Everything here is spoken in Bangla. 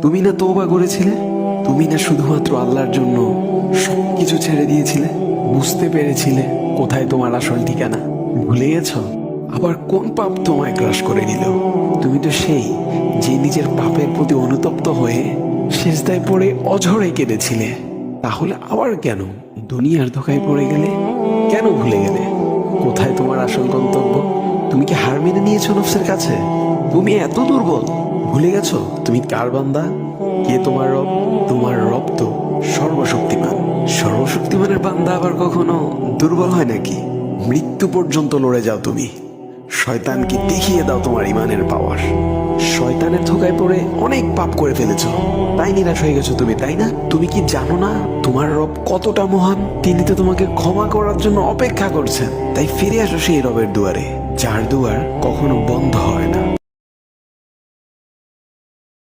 তুমি না তওবা করেছিলে? তুমি না শুধুমাত্র আল্লাহর জন্য সবকিছু ছেড়ে দিয়েছিলে? বুঝতে পেরেছিলে কোথায় তোমার আসল ঠিকানা? ভুলে গেছো? আবার কোন পাপ তোমায় গ্রাস করে নিল? তুমি তো সেই যে নিজের পাপের প্রতি অনুতপ্ত হয়ে সিজদায় পড়ে অঝরে কেঁদেছিলে। তাহলে আবার কেন দুনিয়ার ধোকায় পড়ে গেলে? কেন ভুলে গেলে কোথায় তোমার আসল গন্তব্য? তুমি কি হার মেনে নিয়েছো নফসের কাছে? তুমি এত দুর্বল? ভুলে গেছো তুমি কার বান্দা? কে তোমার রব? তোমার রব তো সর্বশক্তিমান। সর্বশক্তিমানের বান্দা আবার কখনো দুর্বল হয় নাকি? মৃত্যু পর্যন্ত লড়ে যাও তুমি। শয়তানকে দেখিয়ে দাও তোমার ইমানের পাওয়ার। শয়তানের ধোকায় পড়ে অনেক পাপ করে ফেলেছো, তাই নিরাশ হয়ে গেছো তুমি, তাই না? তুমি কি জানো না তোমার রব কতটা মহান? তিনি তো তোমাকে ক্ষমা করার জন্য অপেক্ষা করছেন। তাই ফিরে আসো সেই রবের দুয়ারে, যার দুয়ার কখনো বন্ধ হয় না।